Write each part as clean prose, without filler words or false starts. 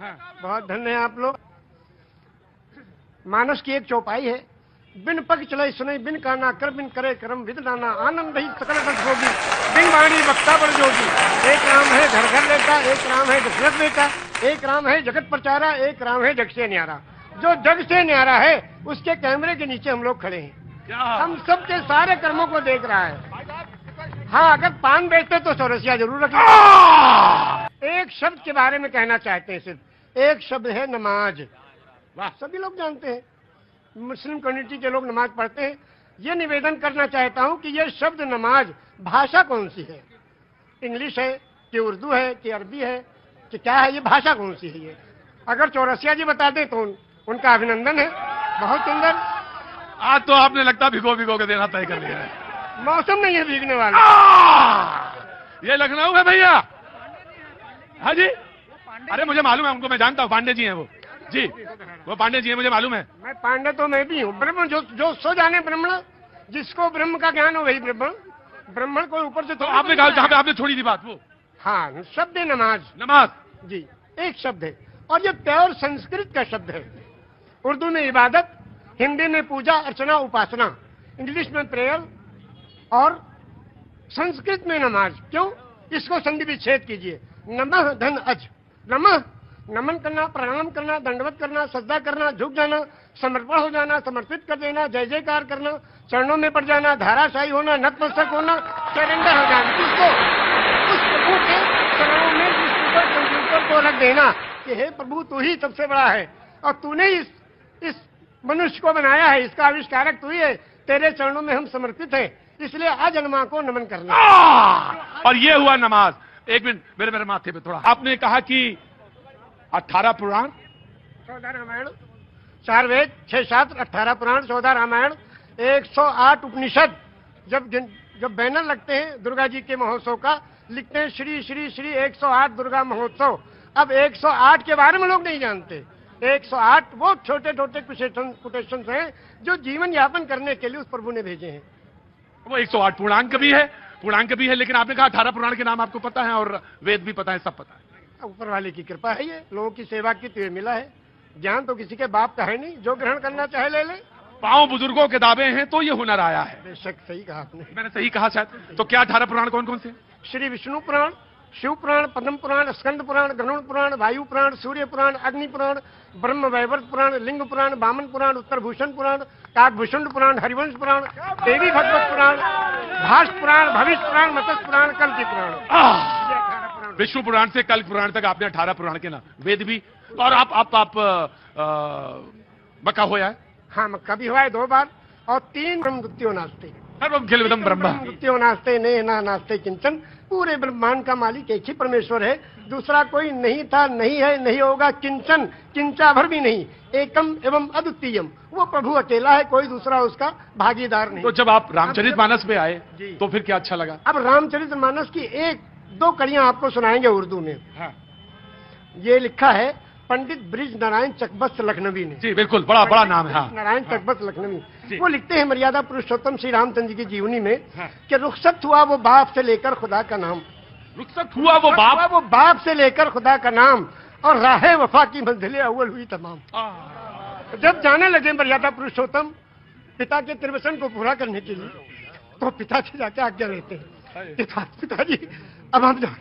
बहुत धन्य है आप लोग। मानस की एक चौपाई है, बिन पग चले सुने, बिन काना कर, बिन करे करम विद नाना, आनंद ही सकल रस होगी, बिन वाणी वक्ता बड़ जोगी। एक राम है घर घर लेता, एक राम है दशरथ बेटा, एक राम है जगत प्रचारा, एक राम है जग से न्यारा। जो जग से न्यारा है उसके कैमरे के नीचे हम लोग खड़े हैं, हम सबके सारे कर्मों को देख रहा है। हाँ, अगर पान बेचते तो चौरसिया जरूर रखें। एक शब्द के बारे में कहना चाहते हैं, सिर्फ एक शब्द है नमाज। वाह, सभी लोग जानते हैं, मुस्लिम कम्युनिटी के लोग नमाज पढ़ते हैं। ये निवेदन करना चाहता हूं कि ये शब्द नमाज भाषा कौन सी है? इंग्लिश है कि उर्दू है कि अरबी है कि क्या है? ये भाषा कौन सी है? ये अगर चौरसिया जी बता दें तो उनका अभिनंदन है। बहुत सुंदर। आज तो आपने लगता भिगो भिगो के देना तय कर लिया है। मौसम नहीं है भीगने वाला। ये लखनऊ है भैया। हाँ जी, अरे मुझे मालूम है उनको, मैं जानता हूँ, पांडे जी हैं वो जी, वो पांडे जी हैं, मुझे मालूम है। मैं पांडे तो मैं भी हूँ। ब्रह्म जो सो जाने ब्रह्मण, जिसको ब्रह्म का ज्ञान हो वही ब्रह्मण। ब्रह्मण को ऊपर से तो आपने कहा जहाँ पे आपने छोड़ी थी बात वो। हाँ, शब्द है नमाज। नमाज जी, एक शब्द है और ये प्योर संस्कृत का शब्द है। उर्दू में इबादत, हिंदी में पूजा अर्चना उपासना, इंग्लिश में प्रेयर और संस्कृत में नमाज। क्यों? इसको संधि विच्छेद कीजिए। नमः धन अज। नमः नमन करना, प्रणाम करना, दंडवत करना, सज्जा करना, झुक जाना, समर्पण हो जाना, समर्पित कर देना, जय जयकार करना, चरणों में पड़ जाना, धाराशाही होना, नतमस्तक होना, सरेंडर हो जाना। किसको? उस प्रभु के चरणों में कंप्यूटर को रख देना कि हे प्रभु, तू ही सबसे बड़ा है और तूने इस मनुष्य को बनाया है, इसका आविष्कारक तू ही है, तेरे चरणों में हम समर्पित हैं, इसलिए अजन्मा को नमन करना। और ये हुआ नमाज। एक मिनट, मेरे माथे पे थोड़ा। आपने कहा कि 18 पुराण, 14 रामायण, 4 वेद, 6 शास्त्र, 18 पुराण, 14 रामायण, 108 उपनिषद। जब बैनर लगते हैं दुर्गा जी के महोत्सव का, लिखते हैं श्री श्री श्री 108 दुर्गा महोत्सव। अब 108 के बारे में लोग नहीं जानते। 108 वो छोटे छोटे कोटेशन हैं जो जीवन यापन करने के लिए उस प्रभु ने भेजे हैं। वो 108 पूर्णांक भी है, लेकिन आपने कहा 18 पुराण के नाम आपको पता है और वेद भी पता है, सब पता है। ऊपर वाले की कृपा है, ये लोगों की सेवा की तो ये मिला है। ज्ञान तो किसी के बाप का है नहीं, जो ग्रहण करना चाहे ले ले। पांव बुजुर्गों के दावे हैं तो ये हुनर आया है। बेशक सही कहा आपने। मैंने सही कहा शायद। तो क्या 18 पुराण कौन कौन से? श्री विष्णु पुराण, शिव पुराण, पद्म पुराण, स्कंद पुराण, गरुड़ पुराण, वायु पुराण, सूर्य पुराण, अग्नि पुराण, ब्रह्म वैवर्त पुराण, लिंग पुराण, वामन पुराण, उत्तर भूषण पुराण, काकभूषण पुराण, हरिवंश पुराण, देवी भगवत पुराण, भाष पुराण, भविष्य पुराण, मत्स्य पुराण, कल्प पुराण। विष्णु पुराण से कल्प पुराण तक आपने 18 पुराण के नाम, वेद भी। और आप मक्का हुआ है? हाँ, मक्का भी हुआ है 2 बार। और 3 ब्रह्मद्वितीयो नास्ते, सर्वम खिलविदं ब्रह्म, द्वितीयो नास्ते ने ना नास्ते किंचन। पूरे ब्रह्मांड का मालिक एक ही परमेश्वर है, दूसरा कोई नहीं था, नहीं है, नहीं होगा, किंचन, किंचा भर भी नहीं। एकम एवं अद्वितीयम, वो प्रभु अकेला है, कोई दूसरा उसका भागीदार नहीं। तो जब आप रामचरितमानस पे आए तो फिर क्या अच्छा लगा? अब रामचरितमानस की 1-2 कड़ियां आपको सुनाएंगे उर्दू में। हाँ। ये लिखा है पंडित ब्रिज नारायण चकबस्त लखनवी ने। जी बिल्कुल, बड़ा नाम है। हाँ। नारायण चकबस्त लखनवी। वो लिखते हैं मर्यादा पुरुषोत्तम श्री रामचंद्र जी की जीवनी में कि रुखसत हुआ वो बाप से लेकर खुदा का नाम। रुखसत हुआ वो बाप से लेकर खुदा का नाम, और राहे वफा की मंजिलें अव्वल हुई तमाम। जब जाने लगे मर्यादा पुरुषोत्तम पिता के त्रिवचन को पूरा करने के लिए, तो पिता से जाके आज्ञा लेते हैं, पिताजी अब हम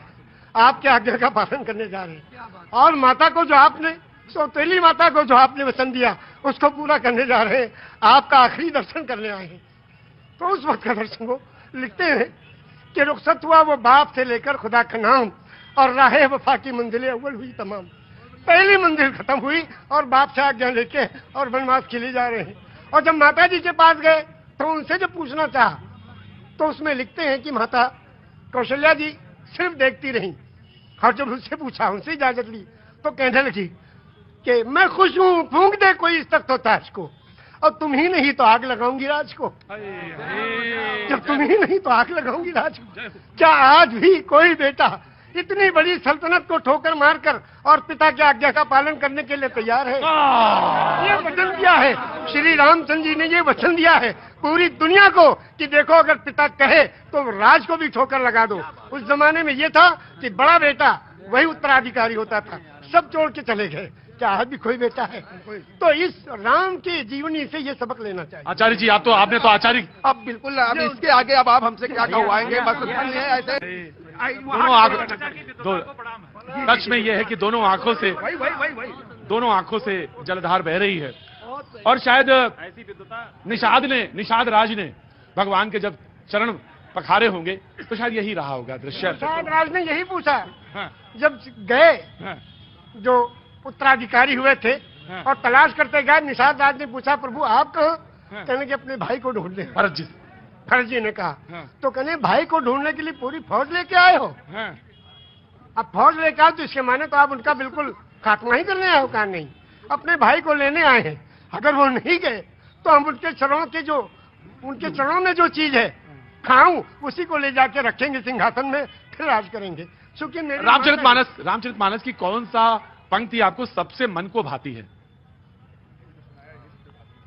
आपके आज्ञा का पालन करने जा रहे हैं, और माता को जो आपने, सौतेली माता को जो आपने वचन दिया उसको पूरा करने जा रहे हैं, आपका आखिरी दर्शन करने आए हैं। तो उस वक्त का दर्शन वो लिखते हैं कि रुखसत हुआ वो बाप से लेकर खुदा का नाम, और राहे वफा की मंजिलें अव्वल हुई तमाम। पहली मंजिल खत्म हुई और बाप से आज्ञा लेके और वनवास के लिए जा रहे हैं। और जब माता जी के पास गए तो उनसे जब पूछना चाहा तो उसमें लिखते हैं कि माता कौशल्या जी सिर्फ देखती रही, और जब उससे पूछा, उनसे इजाजत ली, तो कहने लगी कि मैं खुश हूं, फूंक दे कोई इस तख्त ताज को, और तुम ही नहीं तो आग लगाऊंगी राज को। जब तुम ही नहीं तो आग लगाऊंगी राज को। क्या आज भी कोई बेटा इतनी बड़ी सल्तनत को ठोकर मारकर और पिता की आज्ञा का पालन करने के लिए तैयार है? ये वचन दिया है श्री रामचंद्र जी ने, ये वचन दिया है पूरी दुनिया को कि देखो अगर पिता कहे तो राज को भी ठोकर लगा दो। उस जमाने में ये था कि बड़ा बेटा वही उत्तराधिकारी होता था, सब छोड़ के चले गए। क्या आज भी कोई बेटा है? तो इस राम की जीवनी से ये सबक लेना चाहिए। आचार्य जी आपने तो आचार्य अब बिल्कुल, अब इसके आगे अब आप हमसे क्या कहवाएंगे? बस उतना ही है। ऐसे सच में ये है कि दोनों आंखों से जलधार बह रही है। और शायद निषाद राज ने भगवान के जब चरण पखारे होंगे तो शायद यही रहा होगा दृश्य। निषाद राज ने यही पूछा हाँ, जब गए, हाँ, जो उत्तराधिकारी हुए थे हाँ, और तलाश करते गए, निषाद राज ने पूछा प्रभु आप कहाँ? हाँ, कहने कि अपने भाई को ढूंढने। भरत जी ने कहा हाँ, तो कहने भाई को ढूंढने के लिए पूरी फौज लेके आए हो? हाँ, अब फौज लेके आओ तो इसके माने तो आप उनका बिल्कुल खात्मा ही करने आए हो? कहा नहीं, अपने भाई को लेने आए हैं। अगर वो नहीं गए तो हम उनके चरणों में जो चीज है खाऊं उसी को ले जाके रखेंगे सिंहासन में, फिर राज करेंगे। क्योंकि रामचरितमानस की कौन सा पंक्ति आपको सबसे मन को भाती है?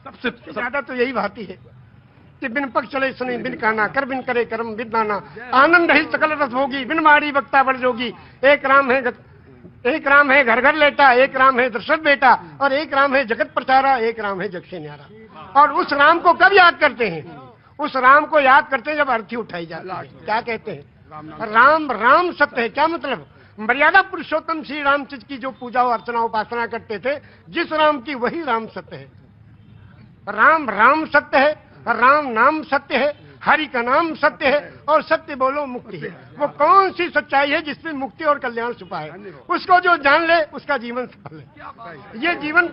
सबसे ज्यादा तो यही भाती है कि बिन पग चले सुने बिन काना, कर बिन करे कर्म बिन दाना, आनंद ही सकल रस होगी, बिन मारी वक्ता बड़ जोगी। एक राम है घर घर लेटा, एक राम है दशरथ बेटा, और एक राम है जगत प्रचारा, एक राम है जग से न्यारा। और उस राम को कब याद करते हैं? उस राम को याद करते हैं जब अर्थी उठाई जाती है। क्या कहते हैं? राम सत्य है। क्या मतलब? मर्यादा पुरुषोत्तम श्री रामचंद्र की जो पूजा अर्चना उपासना करते थे, जिस राम की वही राम सत्य है। राम सत्य है, राम नाम सत्य है, हरि का नाम सत्य है, और सत्य बोलो मुक्ति है। वो कौन सी सच्चाई है जिसमें मुक्ति और कल्याण छुपा है? उसको जो जान ले उसका जीवन सफल है। ये जीवन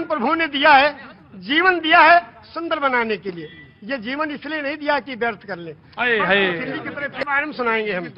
प्रभु ने दिया है, जीवन दिया है सुंदर बनाने के लिए। ये जीवन इसलिए नहीं दिया कि व्यर्थ कर ले। दिल्ली की तरफ बारे में सुनाएंगे हम।